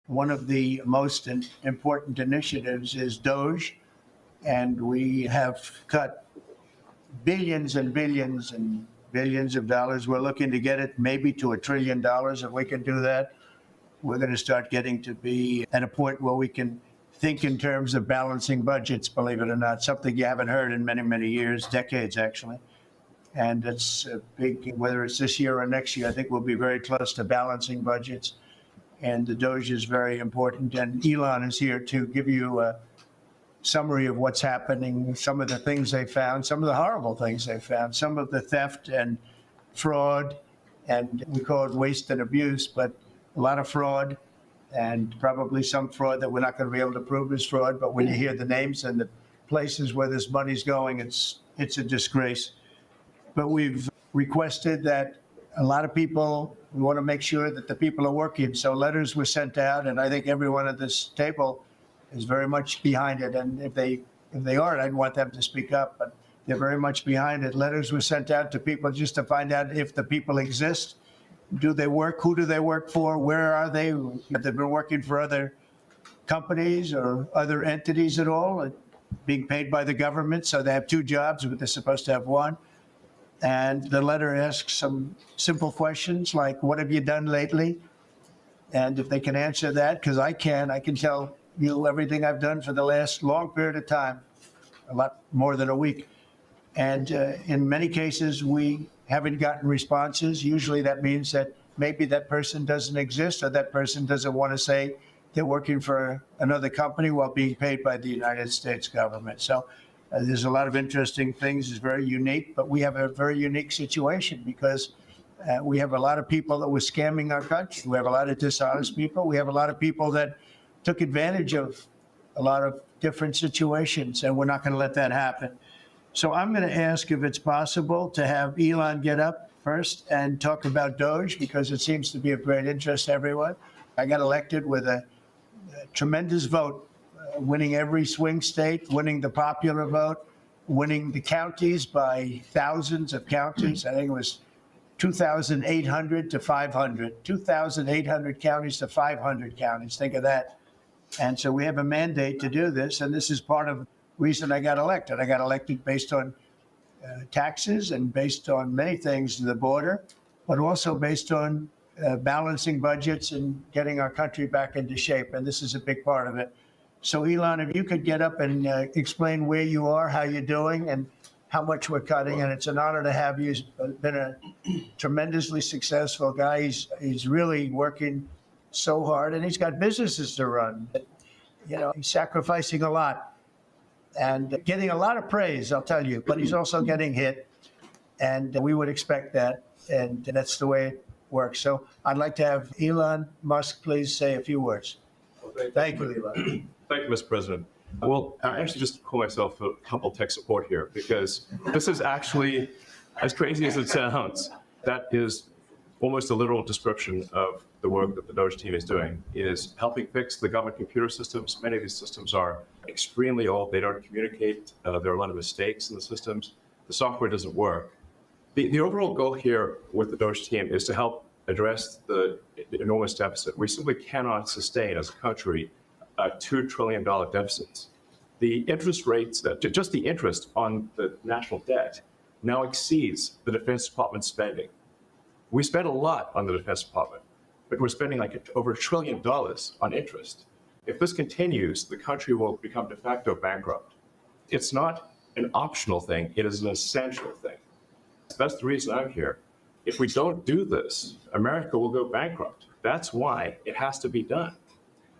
One of the most important initiatives is DOGE, and we have cut billions and billions and billions of dollars. We're looking to get it maybe to $1 trillion. If we can do that, we're going to start getting to be at a point where we can think in terms of balancing budgets, believe it or not, something you haven't heard in many, many years, decades actually. And it's a big, whether it's this year or next year, I think we'll be very close to balancing budgets. And the DOGE is very important. And Elon is here to give you a summary of what's happening, some of the things they found, some of the horrible things they found, some of the theft and fraud, and we call it waste and abuse, but a lot of fraud, and probably some fraud that we're not going to be able to prove is fraud. But when you hear the names and the places where this money's going, it's a disgrace. But we've requested that a lot of people, we want to make sure that the people are working. So letters were sent out, and I think everyone at this table is very much behind it. And if they aren't, I'd want them to speak up, but they're very much behind it. Letters were sent out to people just to find out if the people exist. Do they work? Who do they work for? Where are they? Have they been working for other companies or other entities at all? Being paid by the government, so they have two jobs, but they're supposed to have one. And the letter asks some simple questions like, what have you done lately? And if they can answer that, because I can tell you everything I've done for the last long period of time, a lot more than a week. And in many cases, we haven't gotten responses. Usually that means that maybe that person doesn't exist, or that person doesn't want to say they're working for another company while being paid by the United States government. So there's a lot of interesting things. It's very unique, but we have a very unique situation because we have a lot of people that were scamming our country. We have a lot of dishonest people. We have a lot of people that took advantage of a lot of different situations, and we're not going to let that happen. So I'm going to ask if it's possible to have Elon get up first and talk about DOGE, because it seems to be of great interest to everyone. I got elected with a tremendous vote, winning every swing state, winning the popular vote, winning the counties by thousands of counties. I think it was 2,800 to 500, 2,800 counties to 500 counties. Think of that. And so we have a mandate to do this, and this is part of the reason I got elected. I got elected based on taxes and based on many things, the border, but also based on balancing budgets and getting our country back into shape. And this is a big part of it. So Elon, if you could get up and explain where you are, how you're doing, and how much we're cutting. And it's an honor to have you. He's been a tremendously successful guy. He's really working so hard, and he's got businesses to run. You know, he's sacrificing a lot and getting a lot of praise, I'll tell you, but he's also getting hit, and we would expect that, and that's the way it works. So I'd like to have Elon Musk please say a few words. Okay. Thank you, Elon. Thank you, Mr. President. Well, I actually just call myself a humble tech support here, because this is actually, as crazy as it sounds, that is almost a literal description of the work that the DOGE team is doing, is helping fix the government computer systems. Many of these systems are extremely old. They don't communicate. There are a lot of mistakes in the systems. The software doesn't work. The overall goal here with the DOGE team is to help address the enormous deficit. We simply cannot sustain as a country $2 trillion deficits. The interest rates, just the interest on the national debt now exceeds the Defense Department spending. We spend a lot on the Defense Department, but we're spending like over $1 trillion on interest. If this continues, the country will become de facto bankrupt. It's not an optional thing, it is an essential thing. That's the reason I'm here. If we don't do this, America will go bankrupt. That's why it has to be done.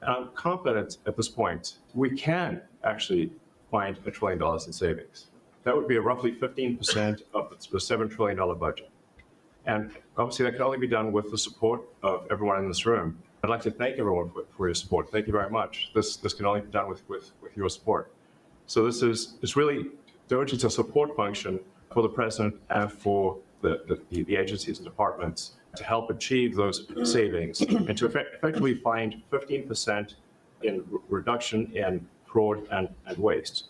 And I'm confident at this point, we can actually find $1 trillion in savings. That would be roughly 15% of the $7 trillion budget. And obviously that can only be done with the support of everyone in this room. I'd like to thank everyone for your support. Thank you very much. This can only be done with your support. So it's really, DOGE is a support function for the president and for the agencies and departments to help achieve those savings and to effectively find 15% in reduction in fraud and waste.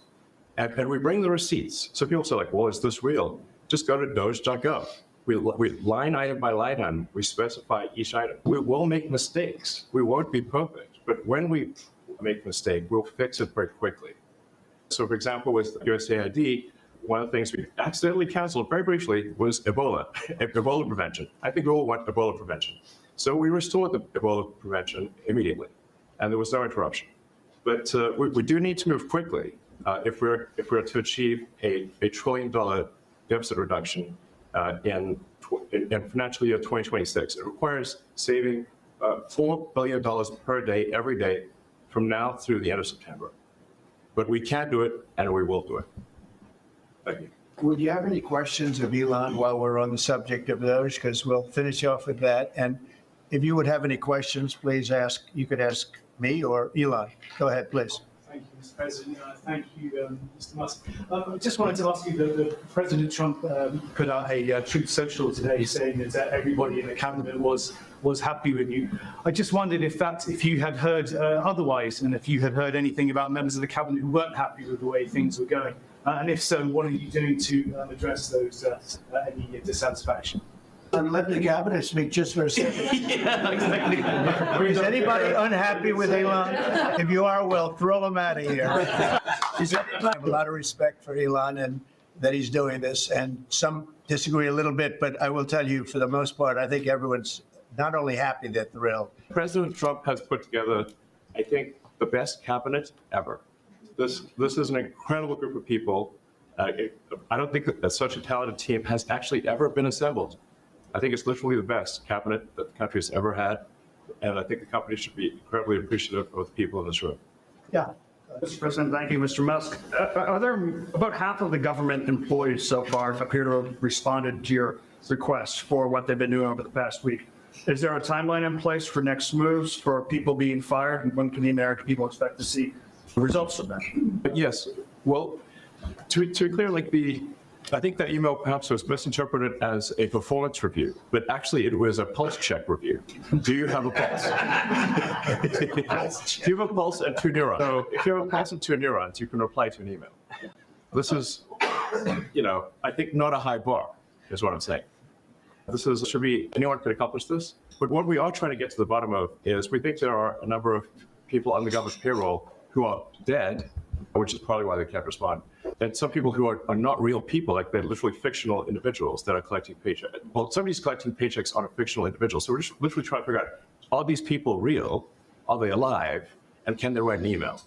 And we bring the receipts. So people say like, well, is this real? Just go to doge.gov. We line item by line item, we specify each item. We will make mistakes. We won't be perfect, But when we make a mistake, we'll fix it very quickly. So, for example, with USAID, one of the things we accidentally canceled very briefly was Ebola, Ebola prevention. I think we all want Ebola prevention. So we restored the Ebola prevention immediately, and there was no interruption. But we do need to move quickly if we're to achieve a $1 trillion deficit reduction in financial year 2026. It requires saving $4 billion per day, every day, from now through the end of September. But we can do it, and we will do it. Thank you. Would you have any questions of Elon while we're on the subject of those? Because we'll finish off with that. And if you would have any questions, please ask. You could ask me or Elon. Go ahead, please. Thank you, Mr. President. Thank you, Mr. Musk. I just wanted to ask you that President Trump put out a Truth Social today saying that everybody in the cabinet was happy with you. I just wondered if you had heard otherwise, and if you had heard anything about members of the cabinet who weren't happy with the way things were going. And if so, what are you doing to address those any dissatisfaction? And let the cabinet speak just for a second. Yeah, exactly. Is anybody unhappy with Elon? If you are, well, throw him out of here. I have a lot of respect for Elon and that he's doing this, and some disagree a little bit, but I will tell you, for the most part, I think everyone's not only happy, they're thrilled. President Trump has put together, I think, the best cabinet ever. This is an incredible group of people. I don't think that such a talented team has actually ever been assembled. I think it's literally the best cabinet that the country has ever had, and I think the company should be incredibly appreciative of the people in this room. Yeah. Mr. President, thank you, Mr. Musk. Are there about half of the government employees so far appear to have responded to your request for what they've been doing over the past week? Is there a timeline in place for next moves for people being fired? And when can the American people expect to see the results of that? But yes, well, to be clear, I think that email perhaps was misinterpreted as a performance review, but actually it was a pulse check review. Do you have a pulse? Do you have a pulse and 2 neurons? So if you have a pulse and 2 neurons, you can reply to an email. This is, I think not a high bar, is what I'm saying. Should be, anyone could accomplish this. But what we are trying to get to the bottom of is we think there are a number of people on the government payroll who are dead, which is probably why they can't respond. And some people who are not real people, like they're literally fictional individuals that are collecting paychecks. Well, somebody's collecting paychecks on a fictional individual. So we're just literally trying to figure out, are these people real? Are they alive? And can they write an email?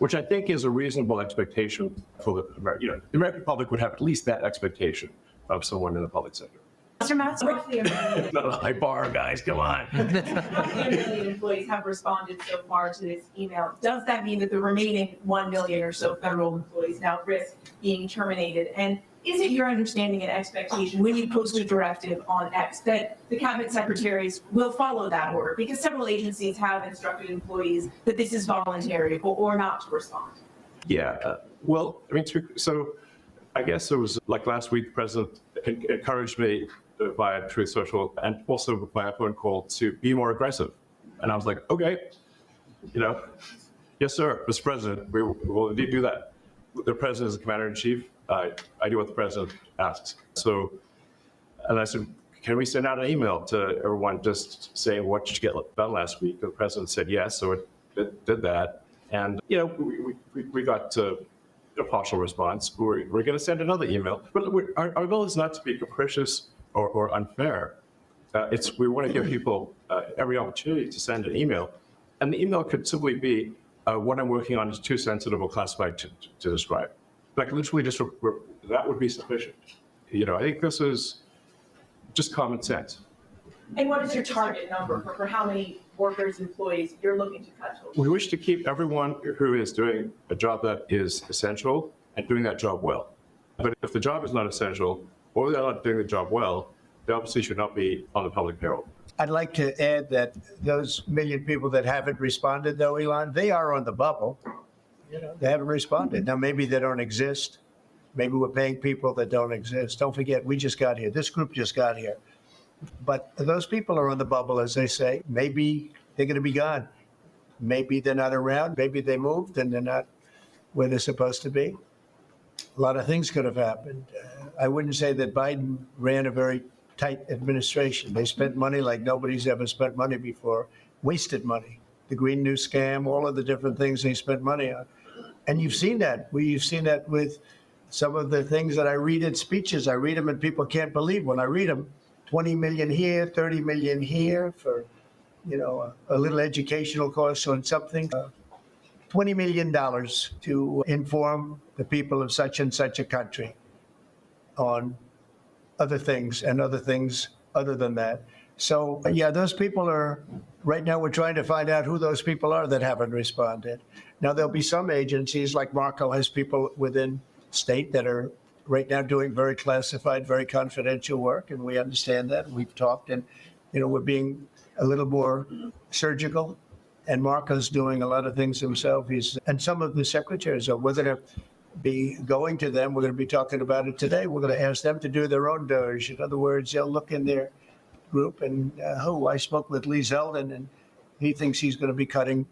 Which I think is a reasonable expectation for the American, the American public would have at least that expectation of someone in the public sector. Mr. Matz, roughly a million. Not a high bar, guys, come on. Roughly a million employees have responded so far to this email. Does that mean that the remaining 1 million or so federal employees now risk being terminated? And is it your understanding and expectation when you post a directive on X that the cabinet secretaries will follow that order? Because several agencies have instructed employees that this is voluntary or not to respond. Yeah, well, I mean, so I guess it was like last week, the president encouraged me via Truth Social and also by a phone call to be more aggressive. And I was like, okay, yes, sir, Mr. President, we will indeed do that. The president is the commander in chief. I do what the president asks. So, and I said, can we send out an email to everyone just saying what did you get done last week? The president said yes, so it did that. And, we got a partial response. We're going to send another email. But our goal is not to be capricious or unfair. We want to give people every opportunity to send an email. And the email could simply be, what I'm working on is too sensitive or classified to describe. Like literally just, that would be sufficient. I think this is just common sense. And what is your target number for how many workers, employees you're looking to cut total? We wish to keep everyone who is doing a job that is essential and doing that job well. But if the job is not essential or they're not doing the job well, they obviously should not be on the public payroll. I'd like to add that those million people that haven't responded, though, Elon, they are on the bubble. They haven't responded. Now, maybe they don't exist. Maybe we're paying people that don't exist. Don't forget, we just got here. This group just got here. But those people are on the bubble, as they say. Maybe they're going to be gone. Maybe they're not around. Maybe they moved and they're not where they're supposed to be. A lot of things could have happened. I wouldn't say that Biden ran a very tight administration. They spent money like nobody's ever spent money before, wasted money. the Green New Scam, all of the different things they spent money on. And you've seen that. You've seen that with some of the things that I read in speeches. I read them and people can't believe when I read them. 20 million here, 30 million here for, a little educational cost on something. $20 million to inform the people of such and such a country on other things and other things other than that. So, yeah, those people right now we're trying to find out who those people are that haven't responded. Now, there'll be some agencies, like Marco has people within state that are right now doing very classified, very confidential work, and we understand that. We've talked, and, we're being a little more surgical. And Marco's doing a lot of things himself. And some of the secretaries are. We're going to be going to them. We're going to be talking about it today. We're going to ask them to do their own DOGE. In other words, they'll look in their group and I spoke with Lee Zeldin, and he thinks he's going to be cutting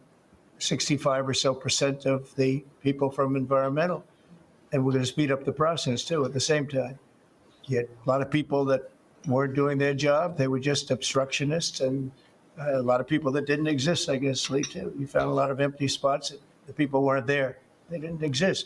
65% or so of the people from environmental. And we're going to speed up the process too at the same time. Yet a lot of people that weren't doing their job, they were just obstructionists, and a lot of people that didn't exist, I guess, Lee, too. You found a lot of empty spots. The people weren't there. They didn't exist.